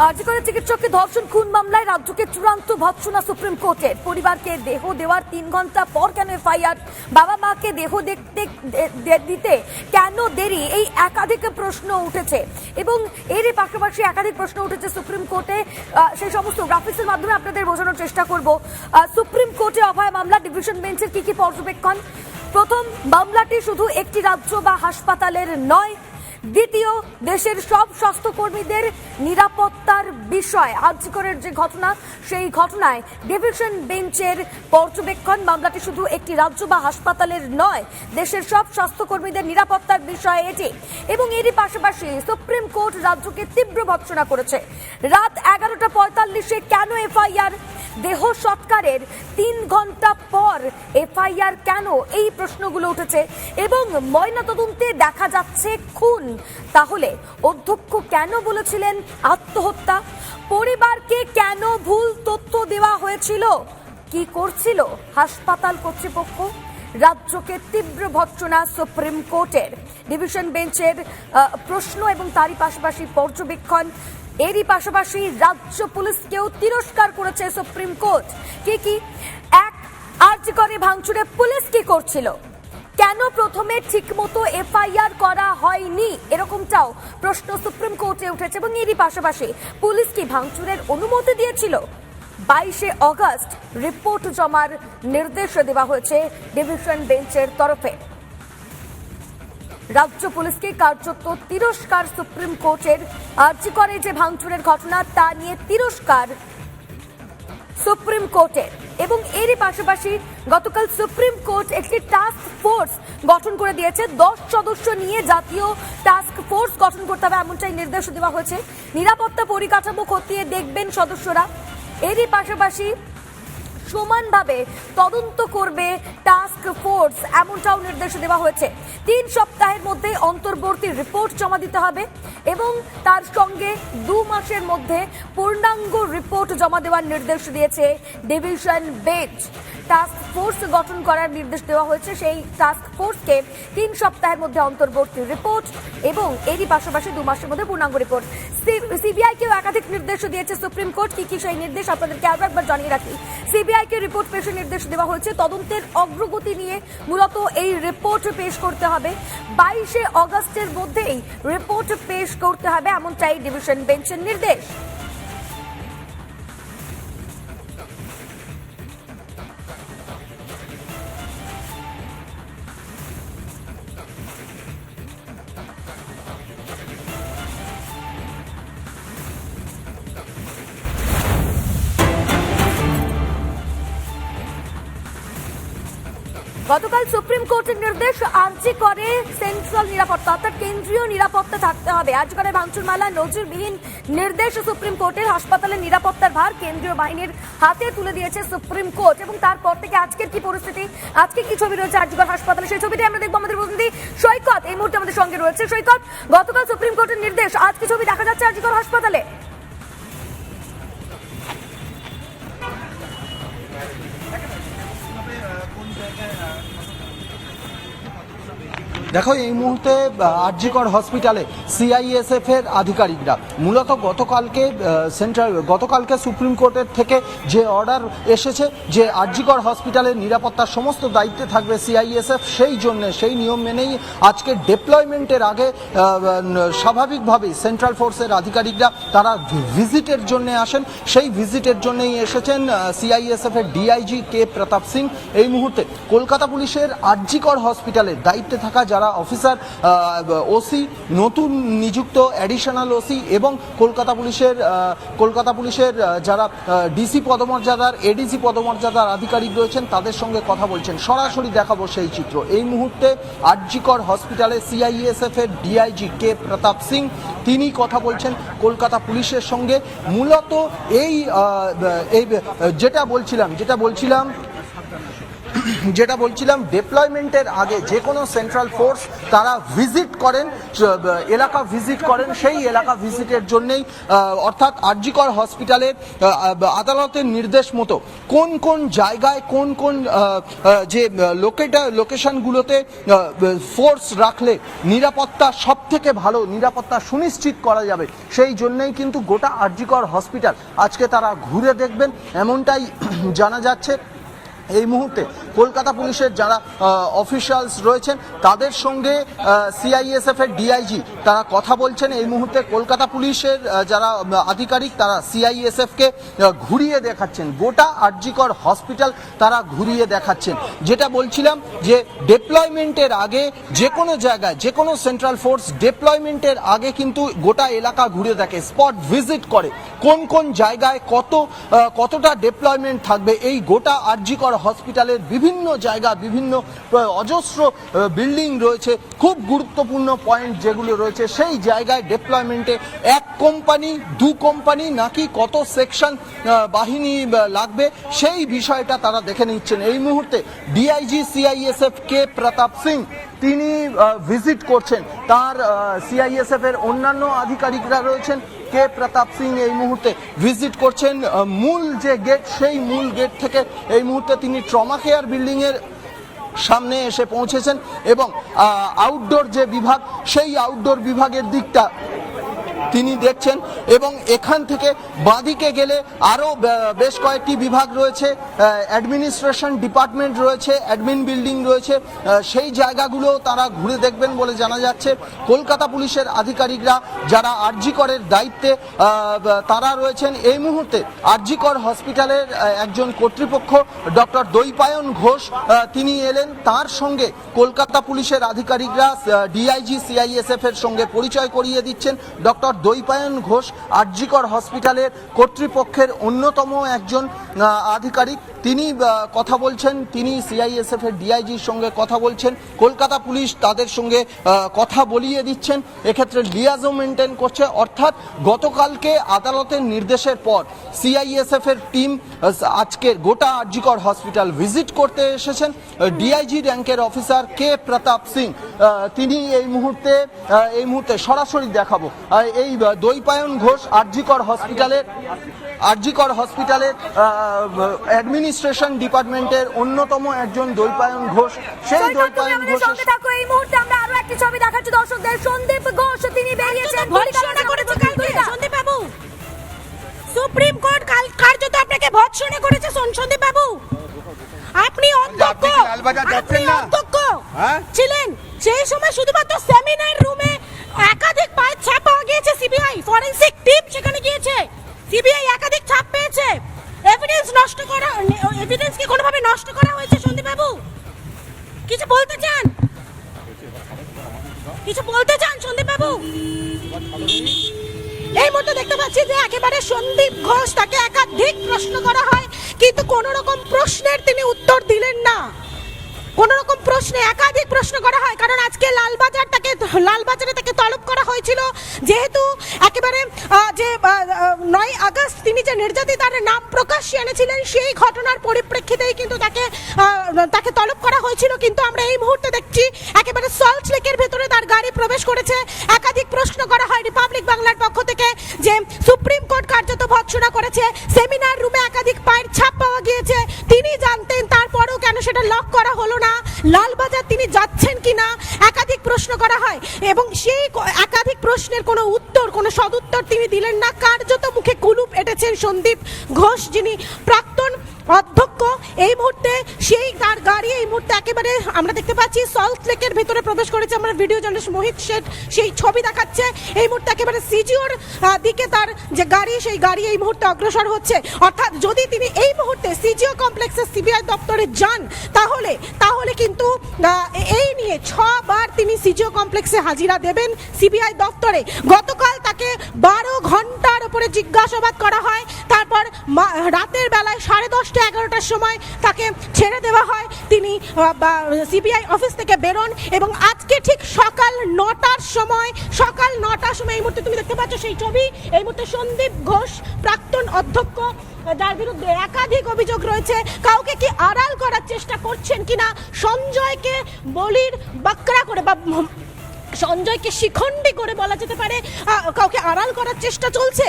আরজিকর চিকিৎসককে ধর্ষণ খুন মামলায় রাজ্যকে চূড়ান্ত ভৎসনা সুপ্রিম কোর্টের। পরিবারকে দেহ দেওয়ার 3 ঘন্টা পর কেন এফআইআর, বাবা মাকে দেহ দেখতে দিতে কেন দেরি, এই একাধিক প্রশ্ন উঠেছে এবং এরই পাশাপাশি একাধিক প্রশ্ন উঠেছে সুপ্রিম কোর্টে। সেই সমস্ত গ্রাফিক্সের মাধ্যমে আপনাদের বোঝানোর চেষ্টা করব। সুপ্রিম কোর্টে অভয় মামলা ডিভিশন বেঞ্চের কি পর্যবেক্ষণ। প্রথম, মামলাটি শুধু একটি রাজ্য বা হাসপাতালের নয়। দ্বিতীয়, দেশের সব স্বাস্থ্যকর্মীদের নিরাপত্তার বিষয়। আরজিকরের যে ঘটনা, সেই ঘটনায় ডিভিশন বেঞ্চের পর্যবেক্ষণ, মামলাটি শুধু একটি রাজ্য বা হাসপাতালের নয়, দেশের সব স্বাস্থ্যকর্মীদের নিরাপত্তার বিষয় এটি। এবং এরই পাশাপাশি সুপ্রিম কোর্ট রাজ্যকে তীব্র ভৎসনা করেছে। রাত 11:45-এ কেন এফআইআর, দেহ সৎকারের 3 ঘন্টা পর এফআইআর কেন, এই প্রশ্নগুলো উঠেছে। এবং ময়নাতদন্তে দেখা যাচ্ছে খুন, তাহলে অধ্যক্ষ কেন বলেছিলেন আত্মহত্যা, পরিবারকে কেন ভুল তথ্য দেওয়া হয়েছিল, কি করছিল হাসপাতাল কর্তৃপক্ষ। রাজ্যকে তীব্র ভৎসনা সুপ্রিম কোর্টের। ডিভিশন বেঞ্চের প্রশ্ন এবং তারই পাশাপাশি পর্যবেক্ষণ। এরই পাশাপাশি রাজ্য পুলিশকেও তিরস্কার করেছে সুপ্রিম কোর্ট। কি এক, আরজিকরে ভাঙচুরে পুলিশ কি করছিল, কেন প্রথমে ঠিকমতো এফআইআর করা হয়নি, এরকমটাও প্রশ্ন সুপ্রিম কোর্টে উঠেছে। এবং এরই পাশাপাশি পুলিশ কি ভাঙচুরের অনুমতি দিয়েছিল। 22শে অগস্ট রিপোর্ট জমার নির্দেশ দেওয়া হয়েছে ডিভিশন বেঞ্চের তরফে। রাজ্য পুলিশকে কার্যত তিরস্কার সুপ্রিম কোর্টের। আরজিকরে যে ভাঙচুরের ঘটনা, তা নিয়ে তিরস্কার সুপ্রিম কোর্টের। এবং এরই পাশাপাশি গতকাল সুপ্রিম কোর্ট একটি টাস্ক ফোর্স গঠন করে দিয়েছে। 10 সদস্য নিয়ে জাতীয় টাস্ক ফোর্স গঠন করতে হবে, এমনটাই নির্দেশ দেওয়া হয়েছে। নিরাপত্তা পরিকাঠামো খতিয়ে দেখবেন সদস্যরা। এরই পাশাপাশি সমানভাবে তদন্ত করবে টাস্ক ফোর্স, এমনটাও নির্দেশ দেওয়া হয়েছে। 3 সপ্তাহের মধ্যে অন্তর্বর্তী রিপোর্ট জমা দিতে হবে এবং তার সঙ্গে 2 মাসের মধ্যে পূর্ণাঙ্গ রিপোর্ট জমা দেওয়ার নির্দেশ দিয়েছে ডিভিশন বেঞ্চ। টাস্ক ফোর্স গঠন করার নির্দেশ দেওয়া হয়েছে। সেই টাস্ক ফোর্সকে 3 সপ্তাহের মধ্যে অন্তর্বর্তী রিপোর্ট এবং এরই পাশাপাশি 2 মাসের মধ্যে পূর্ণাঙ্গ রিপোর্ট। সিবিআইকেও একাধিক নির্দেশ দিয়েছে সুপ্রিম কোর্ট। কি সেই নির্দেশ আপনাদেরকে আরো একবার জানিয়ে রাখি। সিবিআইকে রিপোর্ট পেশের নির্দেশ দেওয়া হয়েছে। তদন্তের অগ্রগতি নিয়ে মূলত এই রিপোর্ট পেশ করতে হবে। 22শে অগস্টের মধ্যেই রিপোর্ট পেশ করতে হবে, এমনটাই ডিভিশন বেঞ্চের নির্দেশ। গতকাল সুপ্রিম কোর্টের নির্দেশ, আরজিকরে সেন্ট্রাল নিরাপত্তা অর্থাৎ কেন্দ্রীয় নিরাপত্তা থাকতে হবে। আরজিকরে ভাঙচুর মামলা নজিরবিহীন নির্দেশ সুপ্রিম কোর্টের। হাসপাতালের নিরাপত্তার ভার কেন্দ্রীয় বাহিনীর হাতে তুলে দিয়েছে সুপ্রিম কোর্ট। এবং তারপর থেকে আজকের কি পরিস্থিতি, আজকে কি ছবি রয়েছে আরজিকর হাসপাতালে, সেই ছবিটি আমরা দেখবো। আমাদের প্রতিনিধি সৈকত এই মুহূর্তে আমাদের সঙ্গে রয়েছে। সৈকত, গতকাল সুপ্রিম কোর্টের নির্দেশ, আজকে ছবি দেখা যাচ্ছে আরজিকর হাসপাতালে। দেখো, এই মুহূর্তে আরজিকর হসপিটালে সিআইএসএফ এর আধিকারিকরা মূলত গতকালকে সুপ্রিম কোর্টের থেকে যে অর্ডার এসেছে যে আরজিকর হসপিটালের নিরাপত্তার সমস্ত দায়িত্বে থাকবে সিআইএসএফ, সেই নিয়ম মেনেই আজকে ডিপ্লয়মেন্টের আগে স্বাভাবিকভাবেই সেন্ট্রাল ফোর্সের আধিকারিকরা তারা ভিজিটের জন্য আসেন। সেই ভিজিটের জন্যই এসেছেন সিআইএসএফ এর ডিআইজি কে প্রতাপ সিং। এই মুহূর্তে কলকাতা পুলিশের আরজিকর হসপিটালের দায়িত্বে থাকা যারা অফিসার, ওসি, নতুন নিযুক্ত অ্যাডিশনাল ওসি এবং কলকাতা পুলিশের যারা ডিসি পদমর্যাদার, এডিসি পদমর্যাদার আধিকারিক রয়েছেন, তাদের সঙ্গে কথা বলছেন। সরাসরি দেখাবো সেই চিত্র। এই মুহূর্তে আরজিকর হসপিটালে সিআইএসএফ এর ডিআইজি কে প্রতাপ সিং, তিনি কথা বলছেন কলকাতা পুলিশের সঙ্গে। মূলত এই যেটা বলছিলাম যেটা বলছিলাম, ডেপ্লয়মেন্টের আগে যে কোনো সেন্ট্রাল ফোর্স তারা ভিজিট করেন, এলাকা ভিজিট করেন, সেই এলাকা ভিজিটের জন্যেই অর্থাৎ আরজিকর হসপিটালের আদালতের নির্দেশ মতো কোন কোন জায়গায় কোন কোন যে লোকেশনগুলোতে ফোর্স রাখলে নিরাপত্তা সব থেকে ভালো নিরাপত্তা সুনিশ্চিত করা যাবে, সেই জন্যই কিন্তু গোটা আরজিকর হসপিটাল আজকে তারা ঘুরে দেখবেন, এমনটাই জানা যাচ্ছে। এই মুহূর্তে কলকাতা পুলিশের যারা অফিসিয়ালস রয়েছেন তাদের সঙ্গে সিআইএসএফ এর ডিআইজি তারা কথা বলছেন। এই মুহূর্তে কলকাতা পুলিশের যারা আধিকারিক তারা সিআইএসএফ কে ঘুরিয়ে দেখাচ্ছেন, গোটা আরজিকর হসপিটাল তারা ঘুরিয়ে দেখাচ্ছেন। যেটা বলছিলাম যে ডেপ্লয়মেন্টের আগে যে কোনো জায়গায় যে কোনো সেন্ট্রাল ফোর্স ডেপ্লয়মেন্টের আগে কিন্তু গোটা এলাকা ঘুরে দেখে, স্পট ভিজিট করে, কোন কোন জায়গায় কতটা ডেপ্লয়মেন্ট থাকবে। এই গোটা আরজিকর হসপিটালের বিভিন্ন জায়গা, বিভিন্ন অজস্র বিল্ডিং রয়েছে, খুব গুরুত্বপূর্ণ পয়েন্ট যেগুলো রয়েছে সেই জায়গায় ডেপ্লয়মেন্টে এক কোম্পানি দু কোম্পানি নাকি কত সেকশন বাহিনী লাগবে সেই বিষয়টা তারা দেখে নিচ্ছেন। এই মুহূর্তে ডিআইজি সিআইএসএফ কে প্রতাপ সিং তিনি ভিজিট করছেন, তার সিআইএসএফ এর অন্যান্য আধিকারিকরা রয়েছেন। কে প্রতাপ সিং এই মুহূর্তে ভিজিট করছেন মূল যে গেট, সেই মূল গেট থেকে এই মুহূর্তে তিনি ট্রমা কেয়ার বিল্ডিং এর সামনে এসে পৌঁছেছেন এবং আউটডোর যে বিভাগ সেই আউটডোর বিভাগের দিকটা তিনি দেখছেন এবং এখান থেকে বাঁদিকে গেলে আরও বেশ কয়েকটি বিভাগ রয়েছে, অ্যাডমিনিস্ট্রেশন ডিপার্টমেন্ট রয়েছে, অ্যাডমিন বিল্ডিং রয়েছে, সেই জায়গাগুলো তারা ঘুরে দেখবেন বলে জানা যাচ্ছে। কলকাতা পুলিশের আধিকারিকরা যারা আরজিকরের দায়িত্বে তারা রয়েছেন। এই মুহূর্তে আরজিকর হসপিটালের একজন কর্তৃপক্ষ ডক্টর দৈপায়ন ঘোষ তিনি এলেন, তার সঙ্গে কলকাতা পুলিশের আধিকারিকরা ডিআইজি সিআইএসএফ এর সঙ্গে পরিচয় করিয়ে দিচ্ছেন। ডক্টর দৈপায়ন ঘোষ আরজিকর হসপিটালের কর্তৃপক্ষের অন্যতম একজন আধিকারিক, তিনি কথা বলছেন, তিনি সিআইএসএফ এর ডিআইজির সঙ্গে কথা বলছেন, কলকাতা পুলিশ তাদের সঙ্গে কথা বলিয়ে দিচ্ছেন, এক্ষেত্রে লিয়াজো মেনটেন করছে। অর্থাৎ গতকালকে আদালতের নির্দেশের পর সিআইএসএফ এর টিম আজকে গোটা আরজিকর হসপিটাল ভিজিট করতে এসেছেন। ডিআইজি র্যাঙ্কের অফিসার কে প্রতাপ সিং তিনি এই মুহূর্তে সরাসরি দেখাবো এই দৈপায়ন ঘোষ আরজিকর হসপিটালের অ্যাডমিনিস্ট্রেশন ডিপার্টমেন্টের অন্যতম একজন দৈপায়ন ঘোষ। সেই দৈপায়ন ঘোষ এই মুহূর্তে আমরা আরো একটি ছবি দেখাচ্ছি দর্শকদের। সন্দীপ ঘোষ তিনি বেরিয়েছেন সন্দীপ বাবু, সুপ্রিম কোর্ট কার্যত আপনাকে ভৎসনা করেছে সন্দীপ বাবু। আপনি অধ্যক্ষ ছিলেন সেই সময়, শুধুমাত্র সেমিনার রুমে একাধিক পায়ের ছাপ পাওয়া গিয়েছে, সিবিআই ফরেনসিক টিম সেখানে গিয়েছে, সিবিআই একাধিক ছাপ পেয়েছে। এভিডেন্স কি কোনোভাবে নষ্ট করা হয়েছে সন্দীপ বাবু? কিছু বলতে চান সন্দীপ বাবু? এই মুহূর্তে দেখতে পাচ্ছি যে একেবারে সন্দীপ ঘোষ, তাকে একাধিক প্রশ্ন করা হয় কিন্তু কোন রকম প্রশ্নের তিনি উত্তর দিলেন না। কোন রকম প্রশ্নে একাধিক প্রশ্ন করা হয়, কারণ আজকে লালবাজারে তাকে তলব করা হয়েছিল, যেহেতু একেবারে যে 9 আগস্ট তিনি যে নির্যাতিতার নাম প্রকাশ্যে এনেছিলেন সেই ঘটনার পরিপ্রেক্ষিতেই কিন্তু তাকে তলব করা হয়েছিল। কিন্তু আমরা এই মুহূর্তে দেখছি একেবারে সল্ট লেকের ভেতরে তার গাড়ি প্রবেশ করেছে। একাধিক প্রশ্ন করা হয় রিপাবলিক বাংলার পক্ষ থেকে যে সুপ্রিম কোর্ট কার্যত ভৎসনা করেছে, সেমিনার রুমে একাধিক পায়ের ছাপ পাওয়া গিয়েছে, তিনি জানতেন, তারপরেও কেন সেটা লক করা হলো না, লালবাজার তিনি যাচ্ছেন কিনা, একাধিক প্রশ্ন করা হয় এবং সেই একাধিক প্রশ্নের কোনো উত্তর, কোনো সদুত্তর তিনি দিলেন না। কার্যত মুখে কুলুপ এঁটেছেন সন্দীপ ঘোষ, যিনি প্রাক্তন অধ্যক্ষ। এই মুহূর্তে সেই তার গাড়ি এই মুহূর্তে একেবারে আমরা দেখতে পাচ্ছি সল্ট লেকের ভেতরে প্রবেশ করেছে। আমরা ভিডিও জার্নালিস্ট মোহিত শেঠ সেই ছবি দেখাচ্ছে। এই মুহূর্তে একেবারে সিজিওর দিকে তার যে গাড়ি, সেই গাড়ি এই মুহূর্তে অগ্রসর হচ্ছে। অর্থাৎ যদি তিনি এই মুহূর্তে সিজিও কমপ্লেক্সের সিবিআই দপ্তরে যান তাহলে কিন্তু এই নিয়ে 6 বার তিনি সিজিও কমপ্লেক্সে হাজিরা দেবেন সিবিআই দপ্তরে। গতকাল তাকে 12 ঘন্টার উপরে জিজ্ঞাসাবাদ করা হয়, তারপর রাতের বেলায় 10:30-11টার সময় তাকে ছেড়ে দেওয়া হয়, তিনি সিবিআই অফিস থেকে বেরোন এবং আজকে ঠিক সকাল 9টার সময় এই মুহূর্তে তুমি দেখতে পাচ্ছ সেই ছবি। এই মুহূর্তে সন্দীপ ঘোষ প্রাক্তন অধ্যক্ষ যার বিরুদ্ধে একাধিক অভিযোগ রয়েছে, কাউকে কি আড়াল করার চেষ্টা করছেন কিনা, সঞ্জয়কে বলির বাকরা করে বা সঞ্জয়কে শিখণ্ডী করে বলা যেতে পারে কাউকে আড়াল করার চেষ্টা চলছে।